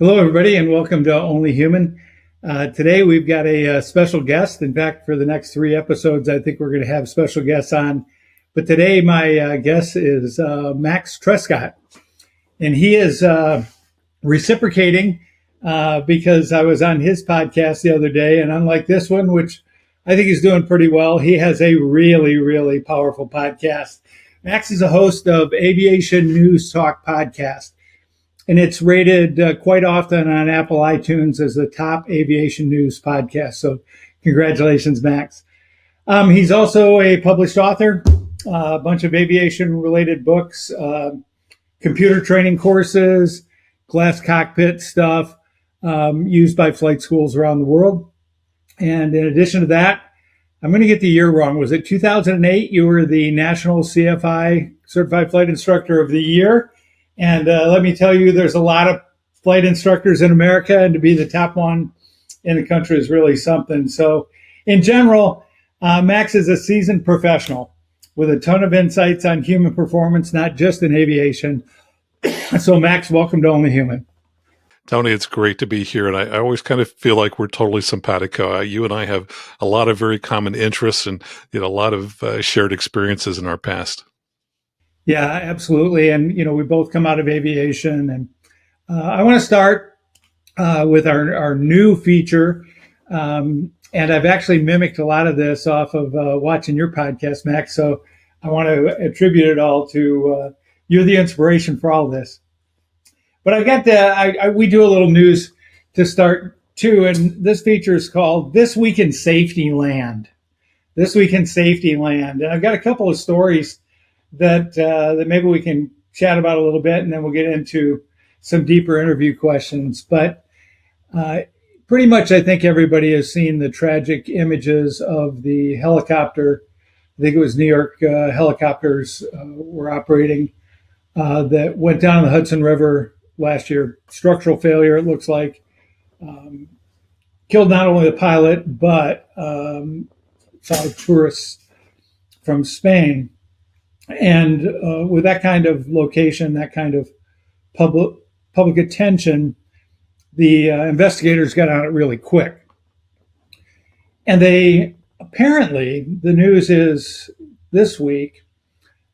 Hello, everybody, and welcome to Only Human. Today, we've got a special guest. In fact, for the next 3 episodes, I think we're going to have special guests on. But today, my guest is Max Trescott, and he is reciprocating because I was on his podcast the other day, and unlike this one, which I think he's doing pretty well, he has a really, really powerful podcast. Max is a host of Aviation News Talk podcast. And it's rated quite often on Apple iTunes as the top aviation news podcast. So congratulations, Max. He's also a published author, a bunch of aviation-related books, computer training courses, glass cockpit stuff used by flight schools around the world. And in addition to that, I'm going to get the year wrong. Was it 2008? You were the National CFI Certified Flight Instructor of the Year. And let me tell you, there's a lot of flight instructors in America, and to be the top one in the country is really something. So in general, Max is a seasoned professional with a ton of insights on human performance, not just in aviation. So Max, welcome to Only Human. Tony, it's great to be here. And I always kind of feel like we're totally simpatico. You and I have a lot of very common interests and a lot of shared experiences in our past. Yeah, absolutely. And, we both come out of aviation. And I want to start with our new feature. And I've actually mimicked a lot of this off of watching your podcast, Max. So I want to attribute it all to you're the inspiration for all of this. But I've got we do a little news to start too. And this feature is called This Week in Safety Land. This Week in Safety Land. And I've got a couple of stories that maybe we can chat about a little bit, and then we'll get into some deeper interview questions. But pretty much, I think everybody has seen the tragic images of the helicopter. I think it was New York helicopters were operating that went down the Hudson River last year. Structural failure, it looks like. Killed not only the pilot, but 5 tourists from Spain. And with that kind of location, that kind of public attention, the investigators got on it really quick. And they apparently, the news is this week,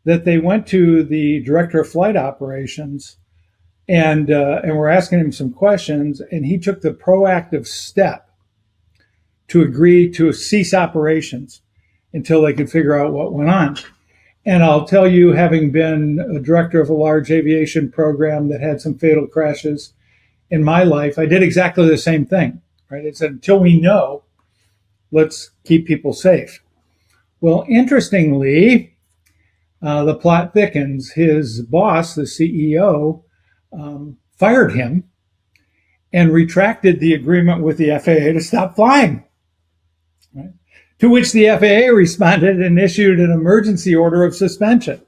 that they went to the director of flight operations and were asking him some questions, and he took the proactive step to agree to cease operations until they could figure out what went on. And I'll tell you, having been a director of a large aviation program that had some fatal crashes in my life, I did exactly the same thing, right? It said, until we know, let's keep people safe. Well, interestingly, the plot thickens. His boss, the CEO, fired him and retracted the agreement with the FAA to stop flying. Right? To which the FAA responded and issued an emergency order of suspension.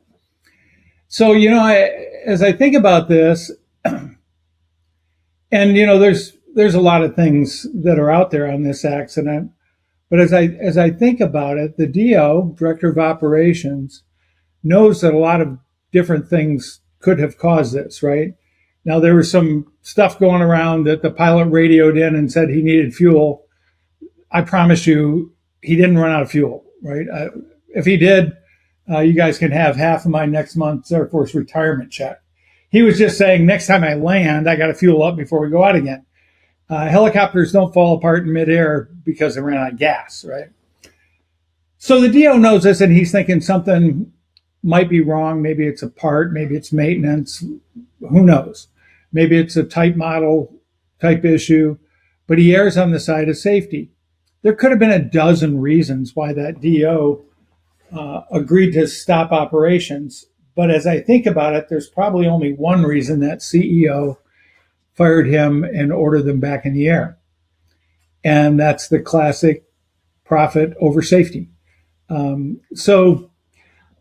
So, as I think about this, and, there's a lot of things that are out there on this accident, but as I think about it, the DO, Director of Operations, knows that a lot of different things could have caused this, right? Now, there was some stuff going around that the pilot radioed in and said he needed fuel. I promise you, he didn't run out of fuel, right? If he did, you guys can have half of my next month's Air Force retirement check. He was just saying, next time I land, I got to fuel up before we go out again. Helicopters don't fall apart in midair because they ran out of gas, right? So the DO knows this, and he's thinking something might be wrong. Maybe it's a part, maybe it's maintenance, who knows? Maybe it's a type model type issue, but he errs on the side of safety. There could have been a dozen reasons why that DO agreed to stop operations. But as I think about it, there's probably only one reason that CEO fired him and ordered them back in the air. And that's the classic profit over safety. So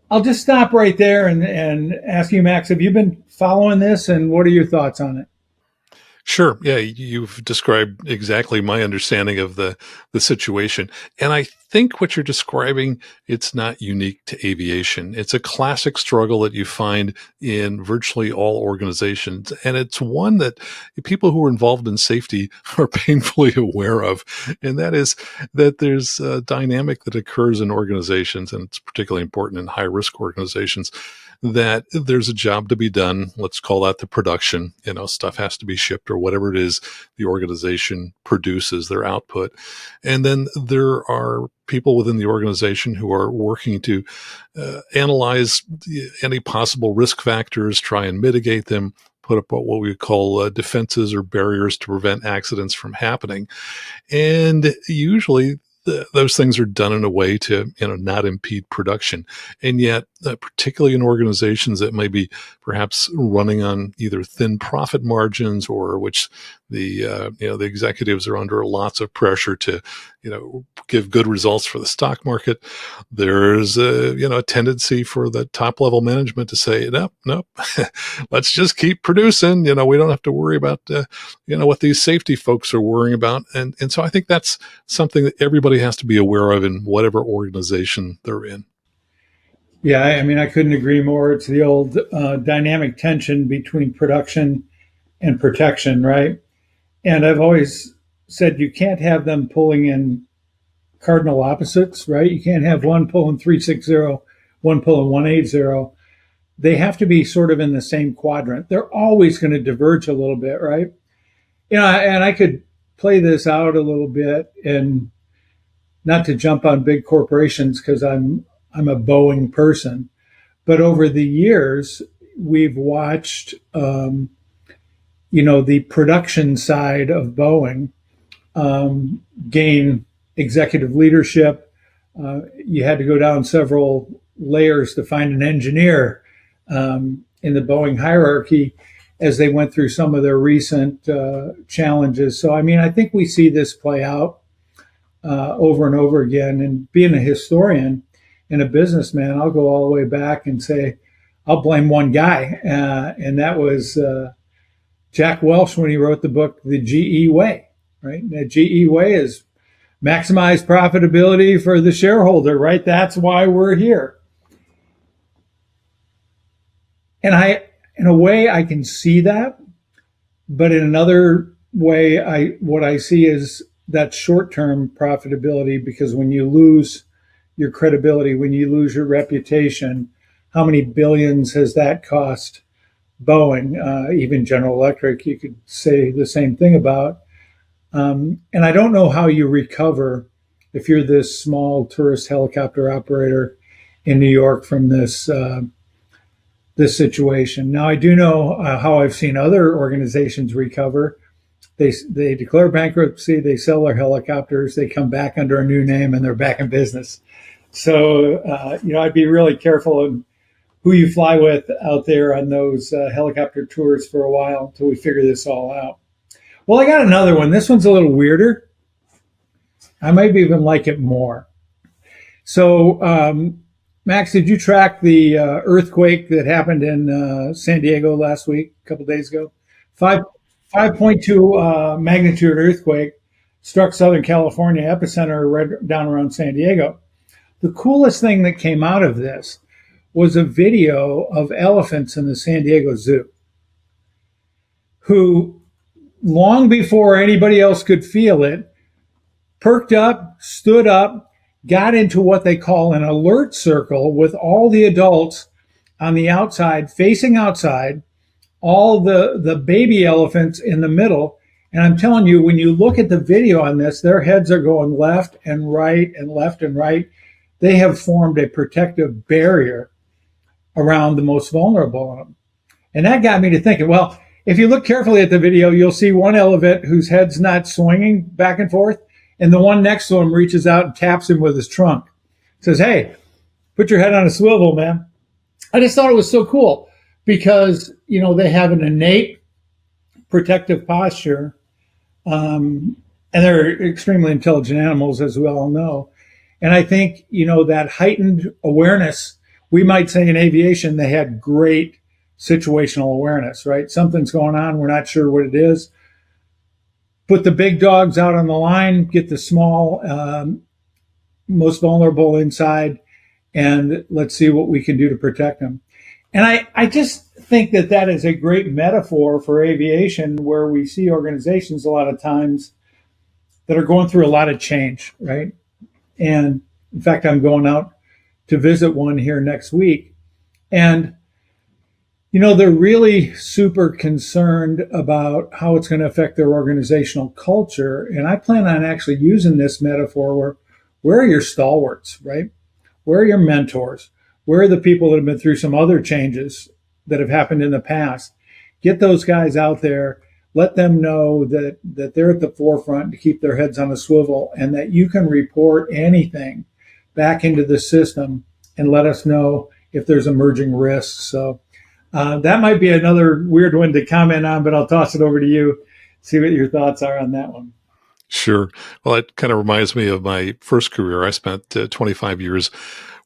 I'll just stop right there and ask you, Max, have you been following this, and what are your thoughts on it? Sure. Yeah, you've described exactly my understanding of the situation. And I think what you're describing, it's not unique to aviation. It's a classic struggle that you find in virtually all organizations. And it's one that people who are involved in safety are painfully aware of. And that is that there's a dynamic that occurs in organizations, and it's particularly important in high risk organizations, that there's a job to be done. Let's call that the production. Stuff has to be shipped or whatever it is the organization produces, their output. And then there are people within the organization who are working to analyze any possible risk factors, try and mitigate them, put up what we call defenses or barriers to prevent accidents from happening. And usually those things are done in a way to not impede production. And yet, particularly in organizations that may be perhaps running on either thin profit margins, or which the executives are under lots of pressure to give good results for the stock market, there's a tendency for the top level management to say, nope, let's just keep producing. We don't have to worry about what these safety folks are worrying about. And so I think that's something that everybody has to be aware of in whatever organization they're in. Yeah, I mean, I couldn't agree more. It's the old dynamic tension between production and protection, right? And I've always said you can't have them pulling in cardinal opposites, right? You can't have one pulling 360, one pulling 180. They have to be sort of in the same quadrant. They're always going to diverge a little bit, right? And I could play this out a little bit, and not to jump on big corporations because I'm a Boeing person, but over the years we've watched the production side of Boeing gain executive leadership. You had to go down several layers to find an engineer in the Boeing hierarchy as they went through some of their recent challenges. So, I mean, I think we see this play out over and over again. And being a historian and a businessman, I'll go all the way back and say, I'll blame one guy, and that was Jack Welch when he wrote the book, The GE Way, right? The GE Way is maximize profitability for the shareholder, right? That's why we're here. And in a way, I can see that, but in another way, what I see is that short-term profitability, because when you lose your credibility, when you lose your reputation, how many billions has that cost Boeing? Even General Electric, you could say the same thing about. And I don't know how you recover if you're this small tourist helicopter operator in New York from this situation. Now, I do know how I've seen other organizations recover. They declare bankruptcy, they sell their helicopters, they come back under a new name, and they're back in business. So, I'd be really careful in who you fly with out there on those helicopter tours for a while until we figure this all out. Well, I got another one. This one's a little weirder. I might even like it more. So, Max, did you track the earthquake that happened in San Diego last week, a couple days ago? 5.2 magnitude earthquake struck Southern California, epicenter right down around San Diego. The coolest thing that came out of this was a video of elephants in the San Diego Zoo who, long before anybody else could feel it, perked up, stood up, got into what they call an alert circle with all the adults on the outside, facing outside, all the baby elephants in the middle. And I'm telling you, when you look at the video on this, their heads are going left and right and left and right. They have formed a protective barrier around the most vulnerable of them. And that got me to thinking, well, if you look carefully at the video, you'll see one elephant whose head's not swinging back and forth, and the one next to him reaches out and taps him with his trunk. Says, hey, put your head on a swivel, man. I just thought it was so cool because, they have an innate protective posture, and they're extremely intelligent animals, as we all know. And I think, that heightened awareness, we might say in aviation, they had great situational awareness, right? Something's going on. We're not sure what it is. Put the big dogs out on the line, get the small, most vulnerable inside, and let's see what we can do to protect them. And I just think that that is a great metaphor for aviation, where we see organizations a lot of times that are going through a lot of change, right? And in fact, I'm going out to visit one here next week. And, they're really super concerned about how it's going to affect their organizational culture. And I plan on actually using this metaphor where are your stalwarts, right? Where are your mentors? Where are the people that have been through some other changes that have happened in the past? Get those guys out there. Let them know that they're at the forefront to keep their heads on a swivel, and that you can report anything back into the system and let us know if there's emerging risks. So that might be another weird one to comment on, but I'll toss it over to you, see what your thoughts are on that one. Sure. Well, it kind of reminds me of my first career. I spent 25 years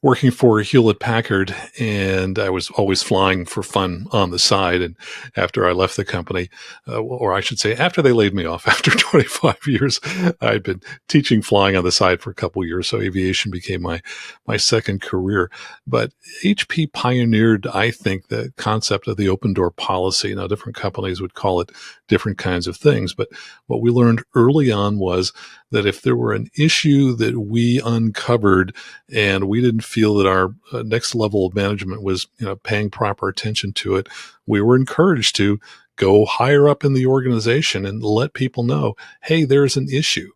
working for Hewlett Packard, and I was always flying for fun on the side. And after I left the company, or I should say, after they laid me off after 25 years, I'd been teaching flying on the side for a couple of years. So aviation became my second career. But HP pioneered, I think, the concept of the open door policy. Now, different companies would call it different kinds of things. But what we learned early on was that if there were an issue that we uncovered and we didn't feel that our next level of management was, paying proper attention to it, we were encouraged to go higher up in the organization and let people know, hey, there's an issue.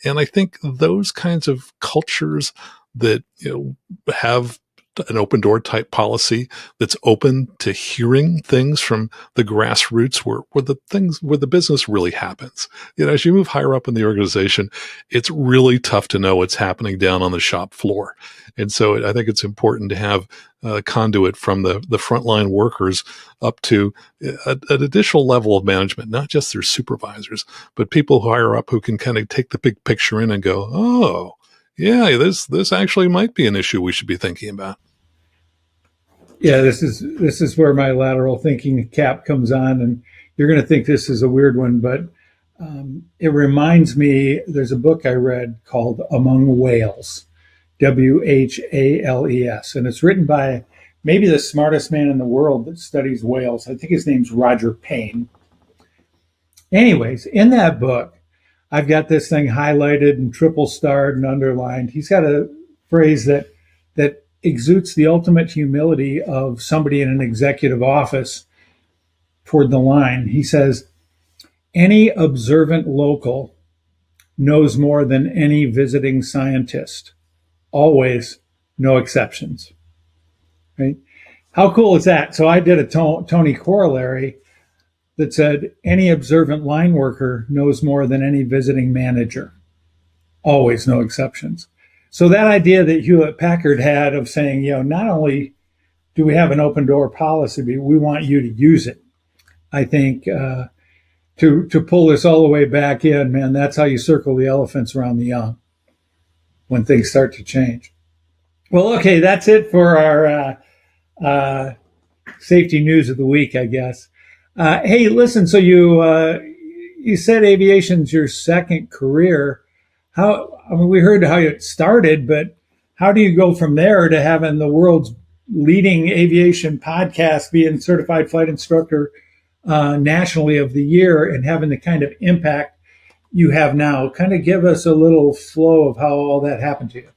And I think those kinds of cultures that, have an open door type policy that's open to hearing things from the grassroots where the business really happens. As you move higher up in the organization, it's really tough to know what's happening down on the shop floor. And so I think it's important to have a conduit from the frontline workers up to an additional level of management, not just their supervisors, but people higher up who can kind of take the big picture in and go, oh, yeah, this actually might be an issue we should be thinking about. Yeah, this is where my lateral thinking cap comes on, and you're going to think this is a weird one, but it reminds me. There's a book I read called Among Whales, Whales, and it's written by maybe the smartest man in the world that studies whales. I think his name's Roger Payne. Anyways, in that book, I've got this thing highlighted and triple starred and underlined. He's got a phrase that exudes the ultimate humility of somebody in an executive office toward the line. He says, any observant local knows more than any visiting scientist. Always, no exceptions. Right? How cool is that? So I did a Tony corollary that said, any observant line worker knows more than any visiting manager. Always, no exceptions. So that idea that Hewlett Packard had of saying, not only do we have an open door policy, but we want you to use it. I think to pull this all the way back in, man, that's how you circle the elephants around the young when things start to change. Well, okay, that's it for our safety news of the week, I guess. Hey, listen, so you said aviation's your second career. We heard how it started, but how do you go from there to having the world's leading aviation podcast, being certified flight instructor nationally of the year, and having the kind of impact you have now? Kind of give us a little flow of how all that happened to you.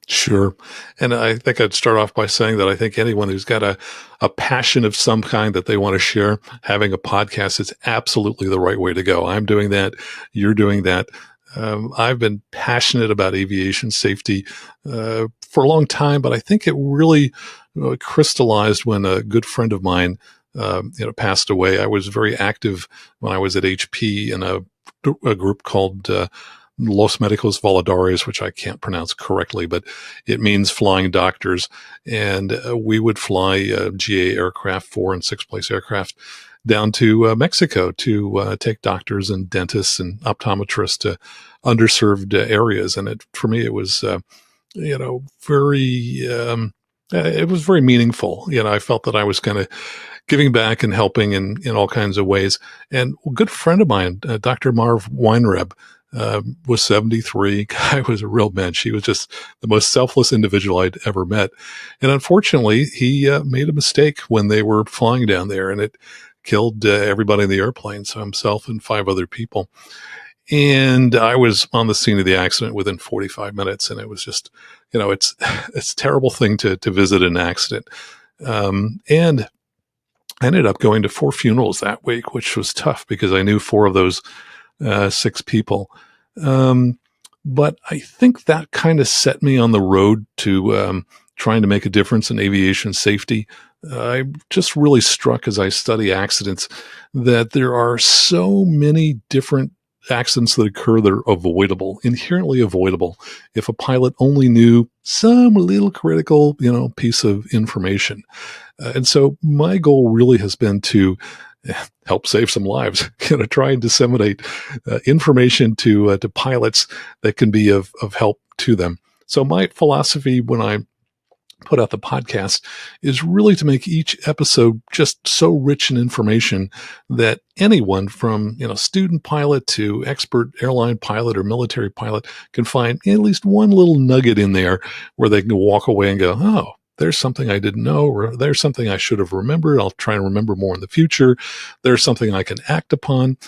Sure. And I think I'd start off by saying that I think anyone who's got a passion of some kind that they want to share, having a podcast is absolutely the right way to go. I'm doing that. You're doing that. I've been passionate about aviation safety for a long time, but I think it really crystallized when a good friend of mine passed away. I was very active when I was at HP in a group called Los Médicos Voladores, which I can't pronounce correctly, but it means flying doctors. And we would fly GA aircraft, 4 and 6 place aircraft, down to Mexico to take doctors and dentists and optometrists to underserved areas. And for me, it was, it was very meaningful. I felt that I was kind of giving back and helping in all kinds of ways. And a good friend of mine, Dr. Marv Weinreb, was 73. Guy was a real mensch. He was just the most selfless individual I'd ever met. And unfortunately, he made a mistake when they were flying down there, and it killed everybody in the airplane, so himself and 5 other people. And I was on the scene of the accident within 45 minutes. And it was just, it's a terrible thing to visit an accident. And I ended up going to 4 funerals that week, which was tough because I knew 4 of those 6 people. But I think that kind of set me on the road to trying to make a difference in aviation safety. I just really struck as I study accidents that there are so many different accidents that occur that are avoidable, inherently avoidable, if a pilot only knew some little critical, piece of information. And so my goal really has been to help save some lives, try and disseminate information to pilots that can be of help to them. So my philosophy when I put out the podcast is really to make each episode just so rich in information that anyone from, student pilot to expert airline pilot or military pilot can find at least one little nugget in there where they can walk away and go, oh, there's something I didn't know, or there's something I should have remembered. I'll try and remember more in the future. There's something I can act upon.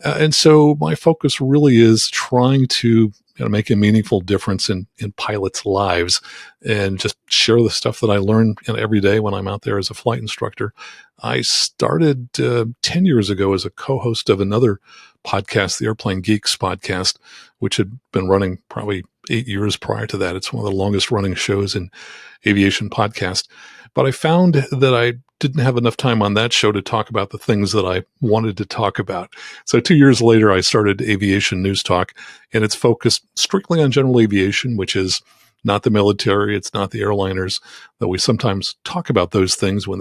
And so my focus really is trying to make a meaningful difference in pilots' lives and just share the stuff that I learn every day when I'm out there as a flight instructor. I started 10 years ago as a co-host of another podcast, the Airplane Geeks podcast, which had been running probably 8 years prior to that. It's one of the longest running shows in aviation podcast. But I found that I didn't have enough time on that show to talk about the things that I wanted to talk about. So 2 years later, I started Aviation News Talk, and it's focused strictly on general aviation, which is not the military. It's not the airliners, though we sometimes talk about those things when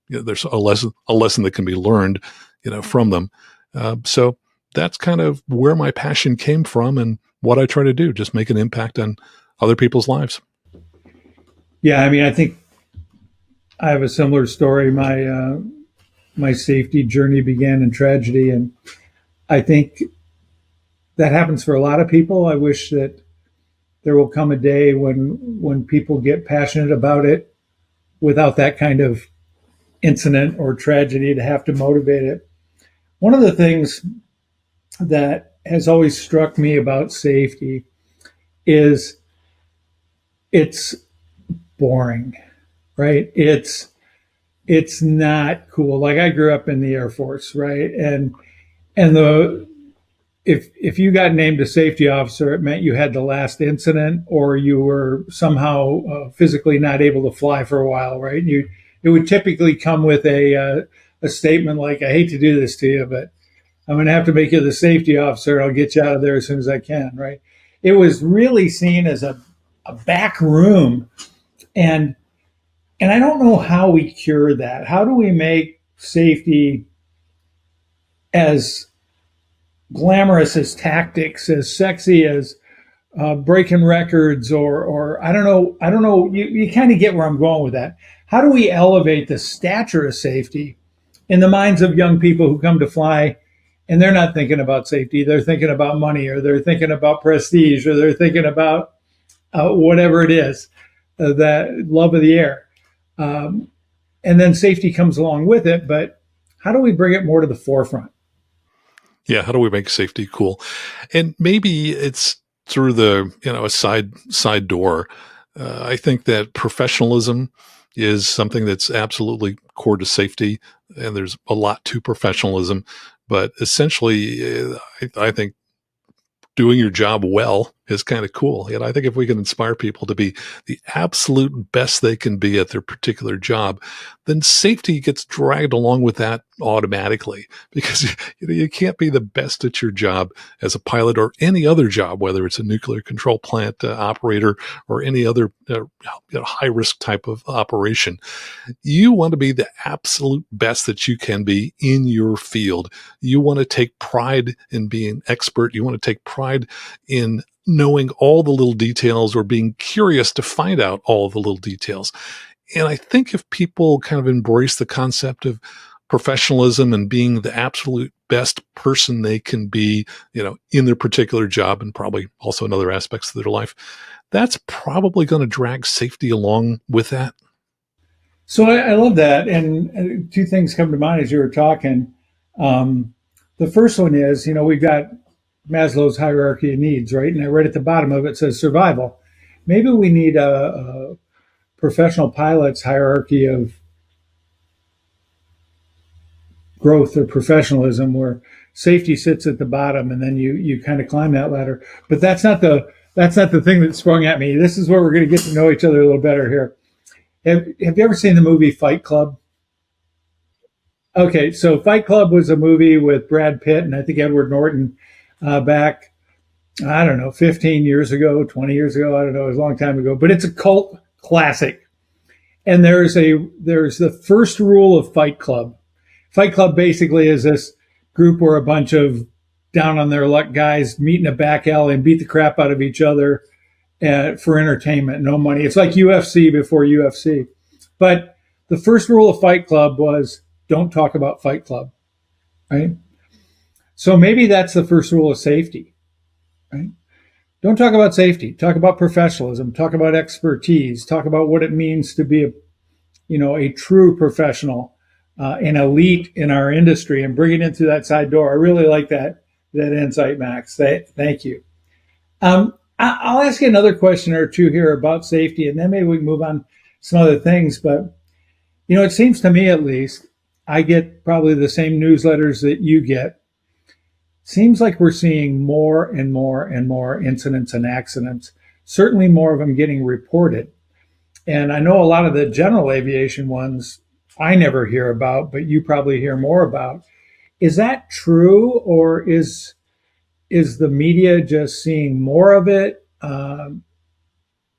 there's a lesson that can be learned, from them. So that's kind of where my passion came from and what I try to do, just make an impact on other people's lives. Yeah, I think I have a similar story. My safety journey began in tragedy, and I think that happens for a lot of people. I wish that there will come a day when people get passionate about it without that kind of incident or tragedy to have to motivate it. One of the things that has always struck me about safety is it's boring, right? It's not cool. Like, I grew up in the Air Force, right? And if you got named a safety officer, it meant you had the last incident, or you were somehow physically not able to fly for a while, right? It would typically come with a statement like, "I hate to do this to you, but I'm going to have to make you the safety officer. I'll get you out of there as soon as I can," right? It was really seen as a back room, and I don't know how we cure that. How do we make safety as glamorous as tactics, as sexy as breaking records, or I don't know. You kind of get where I'm going with that. How do we elevate the stature of safety in the minds of young people who come to fly, and they're not thinking about safety? They're thinking about money, or they're thinking about prestige, or they're thinking about whatever it is, that love of the air. And then safety comes along with it, but how do we bring it more to the forefront? Yeah, how do we make safety cool? And maybe it's through the a side door. I think that professionalism is something that's absolutely core to safety, and there's a lot to professionalism. But essentially, I think doing your job well is kind of cool. And I think if we can inspire people to be the absolute best they can be at their particular job, then safety gets dragged along with that automatically, because you can't be the best at your job as a pilot or any other job, whether it's a nuclear control plant operator or any other high risk type of operation. You want to be the absolute best that you can be in your field. You want to take pride in being expert. You want to take pride in knowing all the little details, or being curious to find out all the little details. And I think if people kind of embrace the concept of professionalism and being the absolute best person they can be, in their particular job and probably also in other aspects of their life, that's probably going to drag safety along with that. So I love that. And two things come to mind as you were talking. Um, the first one is, we've got Maslow's hierarchy of needs, right? And right at the bottom of it says survival. Maybe we need a professional pilot's hierarchy of growth or professionalism where safety sits at the bottom and then you kind of climb that ladder. But that's not the thing that sprung at me. This is where we're going to get to know each other a little better here. Have you ever seen the movie Fight Club? Okay, so Fight Club was a movie with Brad Pitt and I think Edward Norton back, I don't know, 15 years ago, 20 years ago. I don't know, it was a long time ago, but it's a cult classic. And there's the first rule of Fight Club. Fight Club basically is this group where a bunch of down on their luck guys meet in a back alley and beat the crap out of each other for entertainment, no money. It's like UFC before UFC. But the first rule of Fight Club was don't talk about Fight Club, right? So maybe that's the first rule of safety, right? Don't talk about safety. Talk about professionalism. Talk about expertise. Talk about what it means to be a true professional, an elite in our industry, and bring it in through that side door. I really like that insight, Max. Thank you. I'll ask you another question or two here about safety, and then maybe we can move on to some other things. But it seems to me, at least, I get probably the same newsletters that you get. Seems like we're seeing more and more and more incidents and accidents, certainly more of them getting reported. And I know a lot of the general aviation ones I never hear about, but you probably hear more about. Is that true, or is the media just seeing more of it? And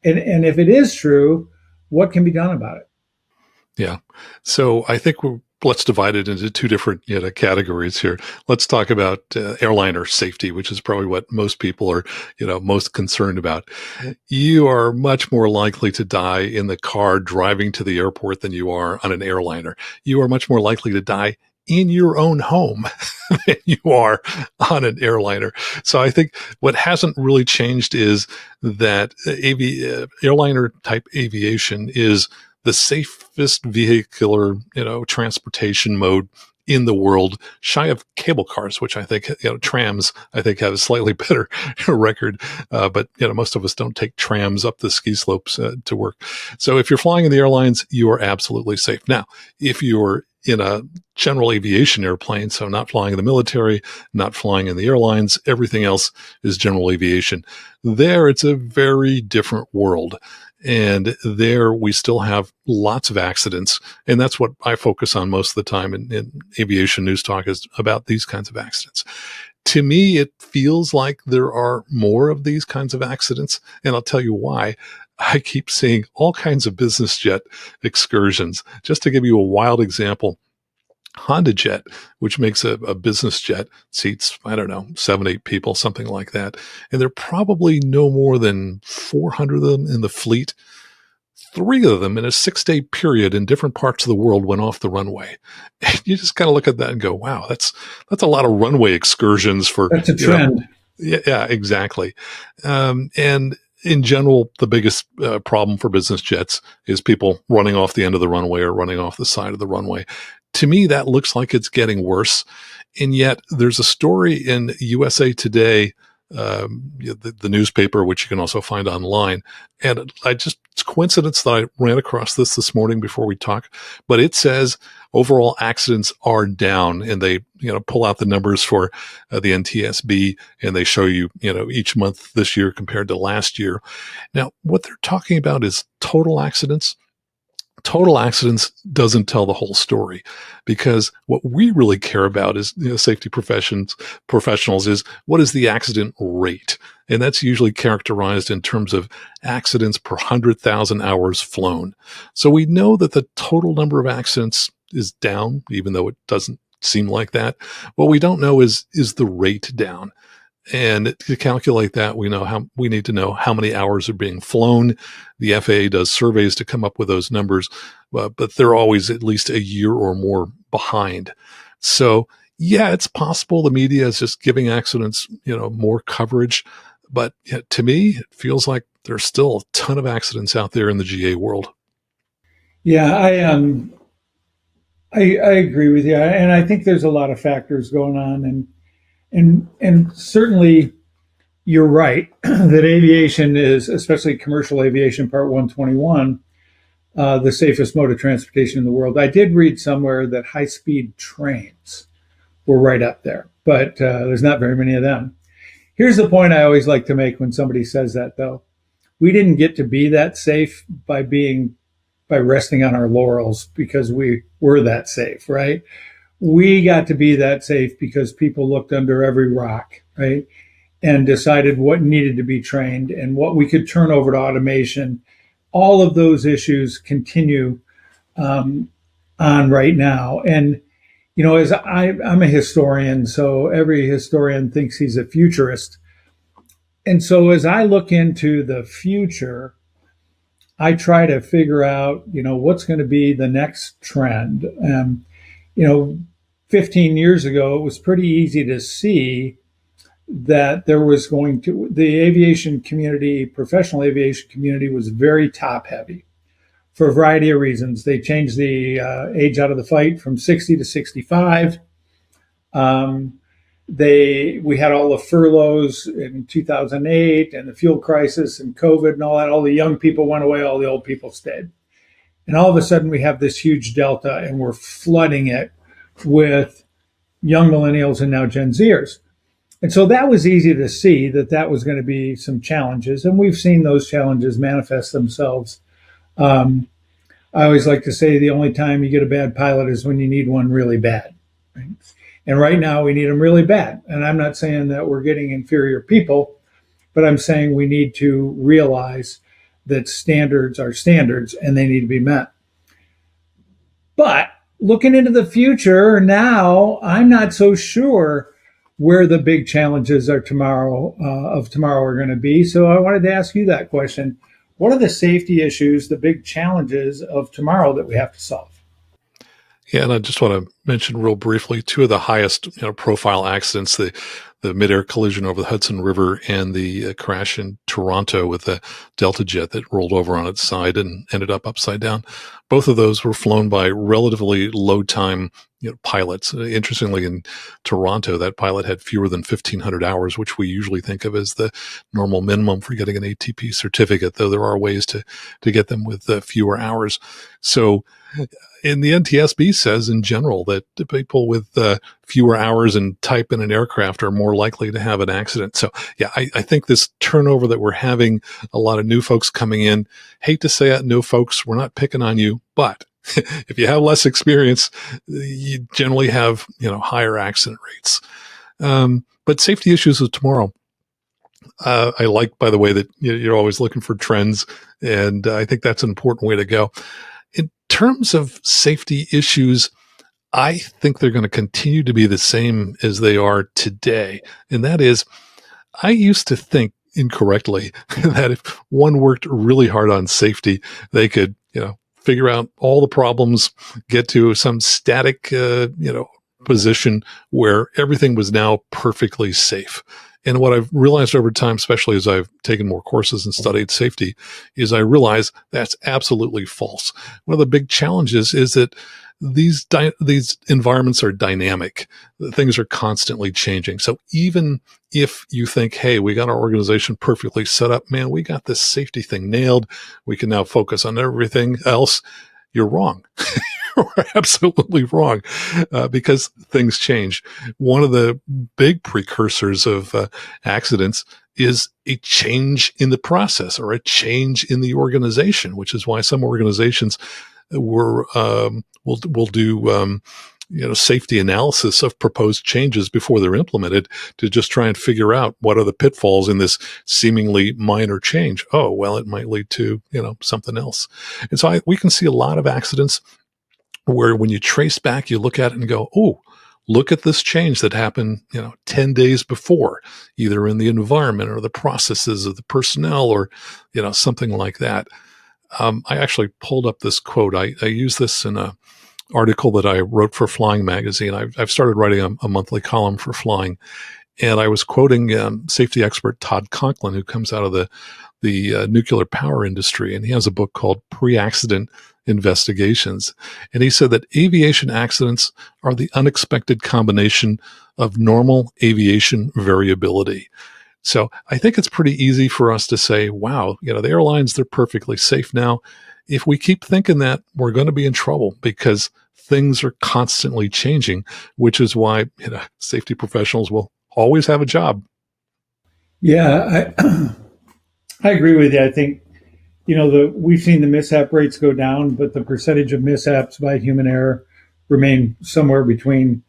if it is true, what can be done about it? Yeah. So I think let's divide it into two different categories here. Let's talk about airliner safety, which is probably what most people are, most concerned about. You are much more likely to die in the car driving to the airport than you are on an airliner. You are much more likely to die in your own home than you are on an airliner. So I think what hasn't really changed is that airliner type aviation is the safest vehicular, transportation mode in the world, shy of cable cars, which I think, trams, I think have a slightly better record. But, most of us don't take trams up the ski slopes to work. So if you're flying in the airlines, you are absolutely safe. Now, if you're in a general aviation airplane, so not flying in the military, not flying in the airlines, everything else is general aviation. There, it's a very different world. And there we still have lots of accidents. And that's what I focus on most of the time in Aviation News Talk, is about these kinds of accidents. To me, it feels like there are more of these kinds of accidents. And I'll tell you why. I keep seeing all kinds of business jet excursions. Just to give you a wild example, Honda Jet, which makes a business jet, seats, I don't know, 7, 8 people, something like that. And there are probably no more than 400 of them in the fleet. 3 of them in a 6-day period in different parts of the world went off the runway. And you just kind of look at that and go, wow, that's a lot of runway excursions for. That's a trend. Yeah, exactly. And in general, the biggest problem for business jets is people running off the end of the runway or running off the side of the runway. To me, that looks like it's getting worse. And yet there's a story in USA Today, the newspaper, which you can also find online. And it's coincidence that I ran across this morning before we talk, but it says overall accidents are down, and they, pull out the numbers for the NTSB, and they show you, each month this year compared to last year. Now, what they're talking about is total accidents. Total accidents doesn't tell the whole story, because what we really care about is, safety professionals is, what is the accident rate? And that's usually characterized in terms of accidents per 100,000 hours flown. So we know that the total number of accidents is down, even though it doesn't seem like that. What we don't know is the rate down? And to calculate that, we need to know how many hours are being flown. The FAA does surveys to come up with those numbers, but they're always at least a year or more behind. So Yeah, it's possible the media is just giving accidents, more coverage. But yeah, to me, it feels like there's still a ton of accidents out there in the GA world. Yeah, I agree with you, and I think there's a lot of factors going on, and certainly you're right that aviation is, especially commercial aviation, Part 121, the safest mode of transportation in the world. I did read somewhere that high-speed trains were right up there, but there's not very many of them. Here's the point I always like to make when somebody says that, though. We didn't get to be that safe by resting on our laurels because we were that safe, right? We got to be that safe because people looked under every rock, right? And decided what needed to be trained and what we could turn over to automation. All of those issues continue on right now. And, as I'm a historian, so every historian thinks he's a futurist. And so as I look into the future, I try to figure out, what's going to be the next trend. You know, 15 years ago, it was pretty easy to see that the aviation community, professional aviation community, was very top heavy for a variety of reasons. They changed the age out of the fight from 60 to 65. Um, we had all the furloughs in 2008 and the fuel crisis and COVID and all that. All the young people went away, all the old people stayed. And all of a sudden, we have this huge delta, and we're flooding it with young millennials and now Gen Zers. And so that was easy to see that was going to be some challenges, and we've seen those challenges manifest themselves. Um, I always like to say the only time you get a bad pilot is when you need one really bad. Right? And right now we need them really bad. And I'm not saying that we're getting inferior people, but I'm saying we need to realize that standards are standards and they need to be met. But looking into the future now, I'm not so sure where the big challenges are tomorrow are going to be. So I wanted to ask you that question. What are the safety issues, the big challenges of tomorrow that we have to solve? Yeah, and I just want to mention real briefly two of the highest profile accidents: the midair collision over the Hudson River and the crash in Toronto with the Delta jet that rolled over on its side and ended up upside down. Both of those were flown by relatively low time pilots. Interestingly, in Toronto, that pilot had fewer than 1,500 hours, which we usually think of as the normal minimum for getting an ATP certificate, though there are ways to get them with fewer hours. So, and the NTSB says in general that people with fewer hours and type in an aircraft are more likely to have an accident. So yeah, I think this turnover that we're having, a lot of new folks coming in, hate to say it, no folks, we're not picking on you, but if you have less experience, you generally have, higher accident rates. But safety issues of tomorrow. I like, by the way, that you're always looking for trends, and I think that's an important way to go. In terms of safety issues, I think they're going to continue to be the same as they are today. And that is, I used to think incorrectly that if one worked really hard on safety, they could, figure out all the problems, get to some static, position where everything was now perfectly safe. And what I've realized over time, especially as I've taken more courses and studied safety, is I realize that's absolutely false. One of the big challenges is that these environments are dynamic. Things are constantly changing. So even if you think, hey, we got our organization perfectly set up, man, we got this safety thing nailed, we can now focus on everything else, you're wrong. You're absolutely wrong, because things change. One of the big precursors of accidents is a change in the process or a change in the organization, which is why some organizations will do safety analysis of proposed changes before they're implemented to just try and figure out what are the pitfalls in this seemingly minor change. Oh, well, it might lead to something else. And so we can see a lot of accidents where when you trace back, you look at it and go, oh, look at this change that happened, 10 days before, either in the environment or the processes of the personnel or, something like that. I actually pulled up this quote. I use this in a article that I wrote for Flying Magazine. I've started writing a monthly column for Flying, and I was quoting safety expert Todd Conklin, who comes out of the nuclear power industry, and he has a book called Pre-Accident Investigations. And he said that aviation accidents are the unexpected combination of normal aviation variability. So I think it's pretty easy for us to say, wow, the airlines, they're perfectly safe now. If we keep thinking that, we're going to be in trouble because things are constantly changing, which is why safety professionals will always have a job. Yeah, I agree with you. I think, we've seen the mishap rates go down, but the percentage of mishaps by human error remain somewhere between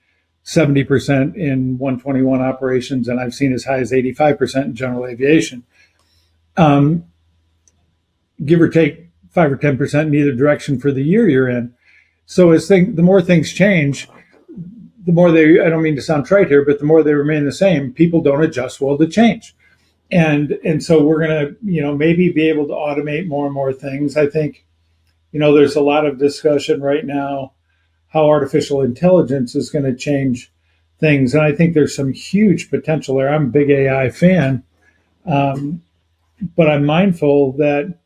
70% in 121 operations, and I've seen as high as 85% in general aviation. Give or take 5 or 10% in either direction for the year you're in. So the more things change, the more I don't mean to sound trite here, but the more they remain the same, people don't adjust well to change. And so we're going to, maybe be able to automate more and more things. I think, there's a lot of discussion right now how artificial intelligence is going to change things. And I think there's some huge potential there. I'm a big AI fan, but I'm mindful that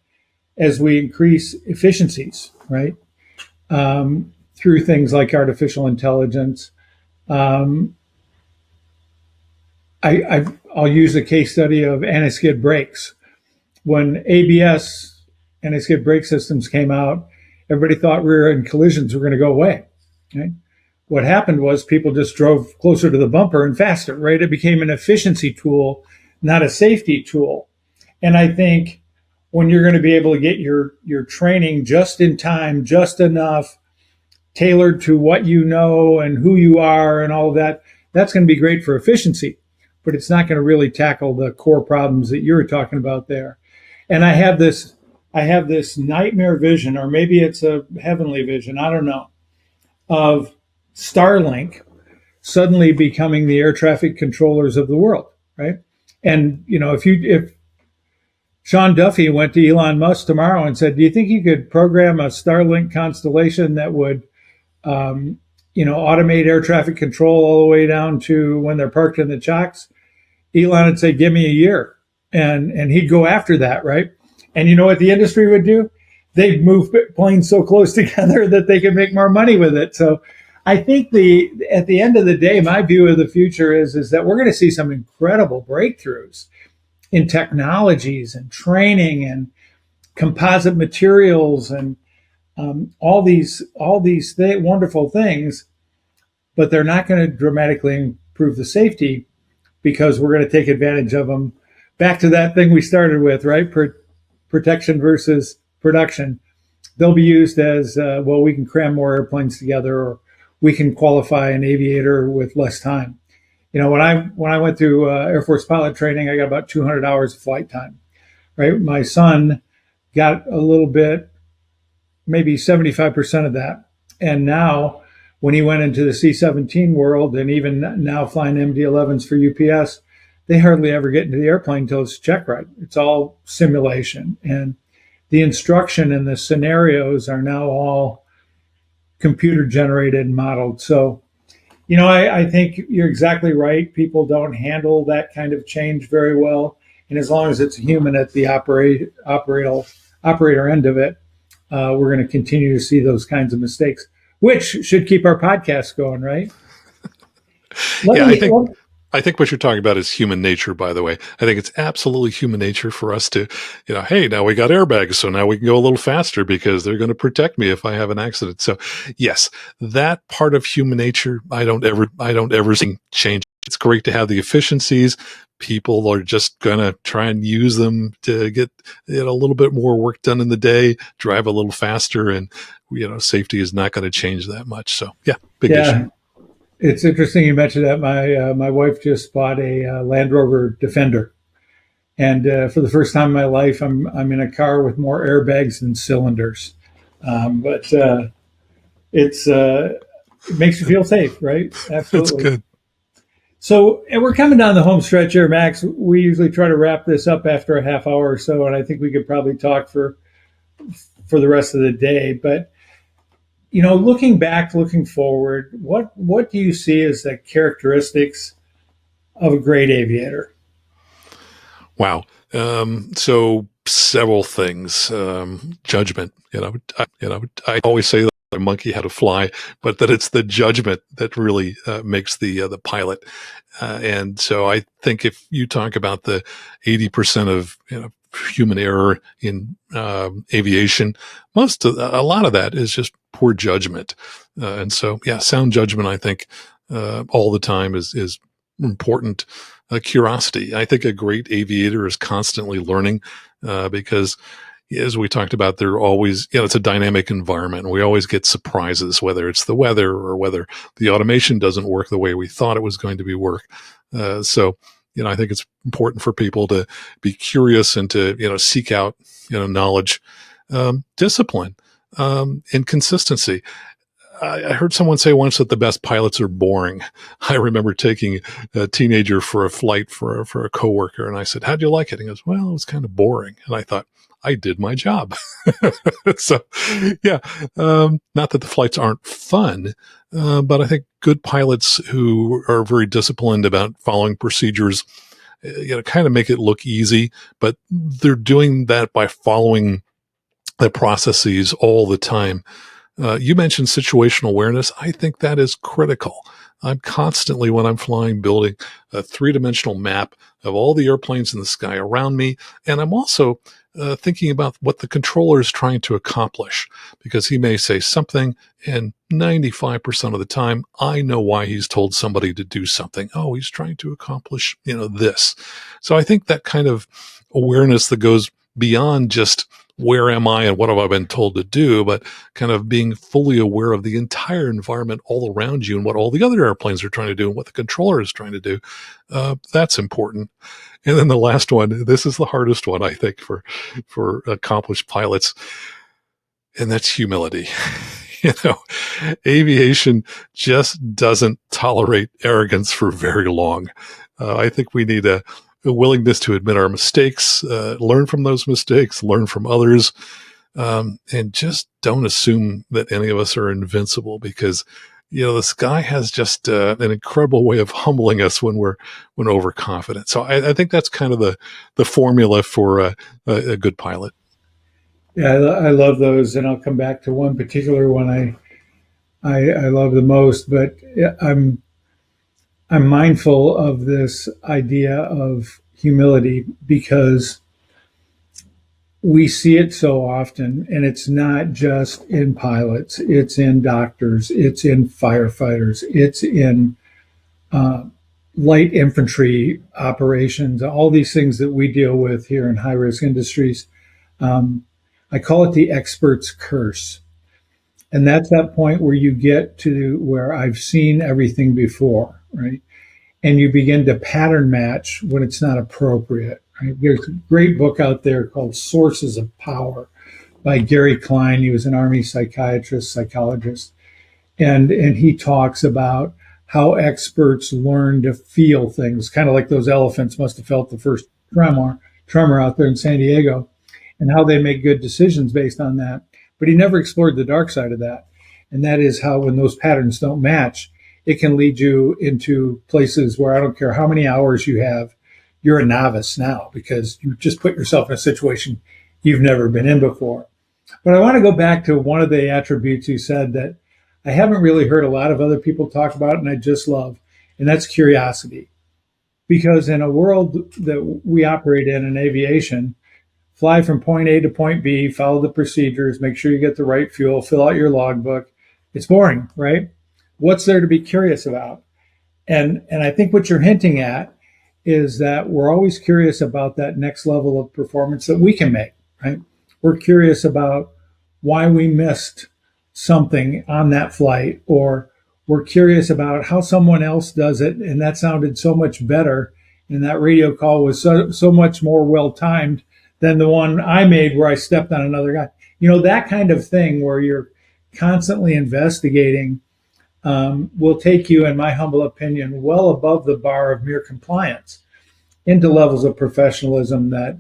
as we increase efficiencies, right, through things like artificial intelligence, I'll use a case study of anti-skid brakes. When ABS, anti-skid brake systems, came out, everybody thought rear-end collisions were going to go away. Right? What happened was people just drove closer to the bumper and faster, right? It became an efficiency tool, not a safety tool. And I think when you're going to be able to get your training just in time, just enough, tailored to what you know and who you are and all of that, that's going to be great for efficiency. But it's not going to really tackle the core problems that you were talking about there. And I have this nightmare vision, or maybe it's a heavenly vision, I don't know, of Starlink suddenly becoming the air traffic controllers of the world, right? And if Sean Duffy went to Elon Musk tomorrow and said, "Do you think you could program a Starlink constellation that would, automate air traffic control all the way down to when they're parked in the chocks?" Elon would say, "Give me a year," and he'd go after that, right? And you know what the industry would do? They'd move planes so close together that they could make more money with it. So I think at the end of the day, my view of the future is that we're going to see some incredible breakthroughs in technologies and training and composite materials and all these wonderful things, but they're not going to dramatically improve the safety because we're going to take advantage of them. Back to that thing we started with, right? Protection versus production. They'll be used as, we can cram more airplanes together, or we can qualify an aviator with less time. When I went through Air Force pilot training, I got about 200 hours of flight time, right? My son got a little bit, maybe 75% of that. And now when he went into the C-17 world, and even now flying MD-11s for UPS, they hardly ever get into the airplane until it's check ride. It's all simulation. And the instruction and the scenarios are now all computer generated and modeled. So, I think you're exactly right. People don't handle that kind of change very well. And as long as it's a human at the operator end of it, we're going to continue to see those kinds of mistakes, which should keep our podcast going, right? I think what you're talking about is human nature, by the way. I think it's absolutely human nature for us to, hey, now we got airbags, so now we can go a little faster because they're going to protect me if I have an accident. So yes, that part of human nature, I don't ever see change. It's great to have the efficiencies. People are just going to try and use them to get a little bit more work done in the day, drive a little faster, and safety is not going to change that much. So yeah, big issue. It's interesting you mentioned that. My wife just bought a Land Rover Defender, and for the first time in my life, I'm in a car with more airbags than cylinders. But it makes you feel safe, right? Absolutely. That's good. So, and we're coming down the home stretch here, Max. We usually try to wrap this up after a half hour or so, and I think we could probably talk for the rest of the day. But Looking back, looking forward, what do you see as the characteristics of a great aviator? Wow. So several things. Judgment. I always say that a monkey how to fly, but that it's the judgment that really makes the pilot. And so I think if you talk about the 80% of human error in aviation, a lot of that is just poor judgment. And so, yeah, sound judgment, I think, all the time is important. Curiosity. I think a great aviator is constantly learning because, as we talked about, they're always, it's a dynamic environment. And we always get surprises, whether it's the weather or whether the automation doesn't work the way we thought it was going to be work. So, I think it's important for people to be curious and to, seek out, knowledge, discipline, and consistency. I heard someone say once that the best pilots are boring. I remember taking a teenager for a flight for a coworker, and I said, "How'd you like it?" He goes, "Well, it was kind of boring." And I thought, I did my job. So, yeah, not that the flights aren't fun, but I think good pilots who are very disciplined about following procedures, kind of make it look easy, but they're doing that by following the processes all the time. You mentioned situational awareness. I think that is critical. I'm constantly, when I'm flying, building a three-dimensional map of all the airplanes in the sky around me. And I'm also thinking about what the controller is trying to accomplish, because he may say something, and 95% of the time, I know why he's told somebody to do something. Oh, he's trying to accomplish, this. So I think that kind of awareness that goes beyond just where am I and what have I been told to do, but kind of being fully aware of the entire environment all around you and what all the other airplanes are trying to do and what the controller is trying to do. That's important. And then the last one, this is the hardest one, I think, for accomplished pilots, and that's humility. you know, Aviation just doesn't tolerate arrogance for very long. I think we need a willingness to admit our mistakes, learn from those mistakes, learn from others, and just don't assume that any of us are invincible, because the sky has just an incredible way of humbling us when overconfident. So I think that's kind of the formula for a good pilot. Yeah, I love those, and I'll come back to one particular one I love the most. But I'm mindful of this idea of humility because we see it so often, and it's not just in pilots, it's in doctors, it's in firefighters, it's in uh, light infantry operations, all these things that we deal with here in high risk industries. um, I call it the expert's curse, and that's that point where you get to where I've seen everything before, right? And you begin to pattern match when it's not appropriate, right? There's a great book out there called Sources of Power by Gary Klein. He was an Army psychiatrist, psychologist, and he talks about how experts learn to feel things, kind of like those elephants must have felt the first tremor out there in San Diego, and how they make good decisions based on that. But he never explored the dark side of that. And that is how, when those patterns don't match, it can lead you into places where I don't care how many hours you have, you're a novice now because you just put yourself in a situation you've never been in before. But I want to go back to one of the attributes you said that I haven't really heard a lot of other people talk about, and I just love, and that's curiosity. Because in a world that we operate in aviation, fly from point A to point B, follow the procedures, make sure you get the right fuel, fill out your logbook. It's boring, right? What's there to be curious about? And I think what you're hinting at is that we're always curious about that next level of performance that we can make, right? We're curious about why we missed something on that flight, or we're curious about how someone else does it, and that sounded so much better, and that radio call was so much more well timed than the one I made where I stepped on another guy. That kind of thing where you're constantly investigating will take you, in my humble opinion, well above the bar of mere compliance into levels of professionalism that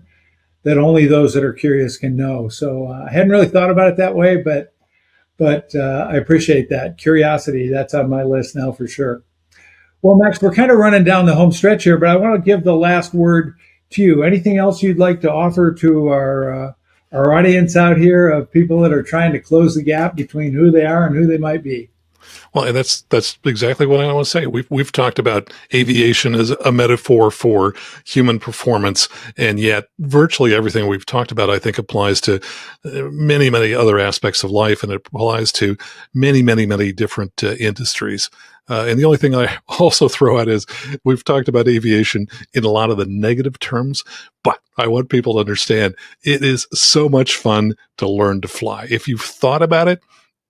only those that are curious can know. So I hadn't really thought about it that way, but But I appreciate that. Curiosity, that's on my list now for sure. Well, Max, we're kind of running down the home stretch here, but I want to give the last word to you. Anything else you'd like to offer to our audience out here of people that are trying to close the gap between who they are and who they might be? Well, and that's exactly what I want to say. We've talked about aviation as a metaphor for human performance, and yet virtually everything we've talked about, I think, applies to many other aspects of life, and it applies to many different industries. And the only thing I also throw out is we've talked about aviation in a lot of the negative terms, but I want people to understand it is so much fun to learn to fly. If you've thought about it,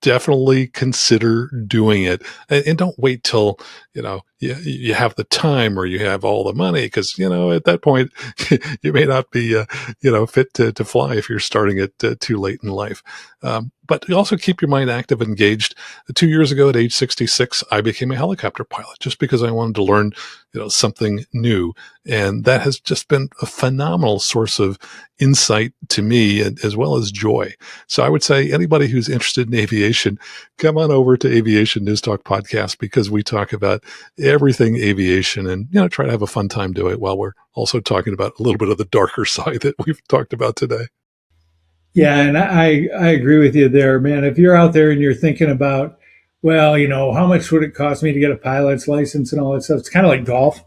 definitely consider doing it, and don't wait till you have the time or you have all the money, because at that point you may not be fit to fly if you're starting it too late in life. But also keep your mind active and engaged. 2 years ago at age 66, I became a helicopter pilot just because I wanted to learn something new, and that has just been a phenomenal source of insight to me, as well as joy. So I would say anybody who's interested in aviation, come on over to Aviation News Talk podcast, because we talk about everything aviation, and try to have a fun time doing it while we're also talking about a little bit of the darker side that we've talked about today. Yeah, and I agree with you there, man. If you're out there and you're thinking about, well, how much would it cost me to get a pilot's license and all that stuff? It's kind of like golf.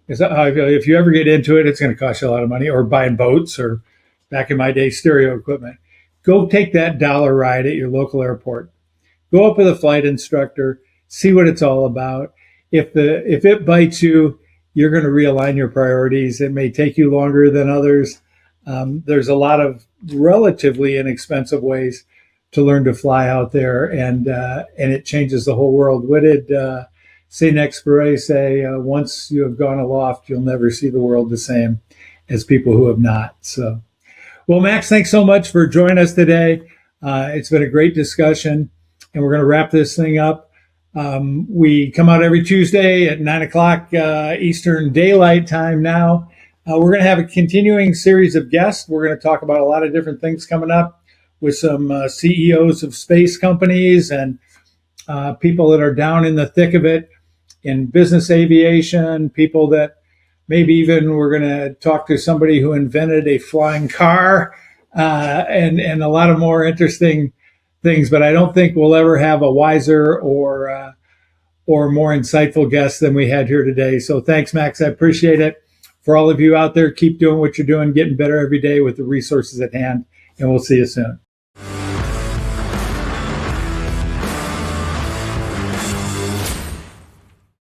If you ever get into it, it's going to cost you a lot of money, or buying boats, or back in my day, stereo equipment. Go take that dollar ride at your local airport. Go up with a flight instructor, see what it's all about. If it bites you, you're going to realign your priorities. It may take you longer than others. There's a lot of relatively inexpensive ways to learn to fly out there, and it changes the whole world. What did Saint Exupéry say? Once you have gone aloft, you'll never see the world the same as people who have not. So, well, Max, thanks so much for joining us today. It's been a great discussion, and we're going to wrap this thing up. We come out every Tuesday at 9 o'clock Eastern Daylight Time now. We're going to have a continuing series of guests. We're going to talk about a lot of different things coming up with some CEOs of space companies and people that are down in the thick of it in business aviation, people that maybe even we're going to talk to somebody who invented a flying car, and a lot of more interesting things. But I don't think we'll ever have a wiser or more insightful guest than we had here today. So thanks, Max. I appreciate it. For all of you out there, keep doing what you're doing, getting better every day with the resources at hand, and we'll see you soon.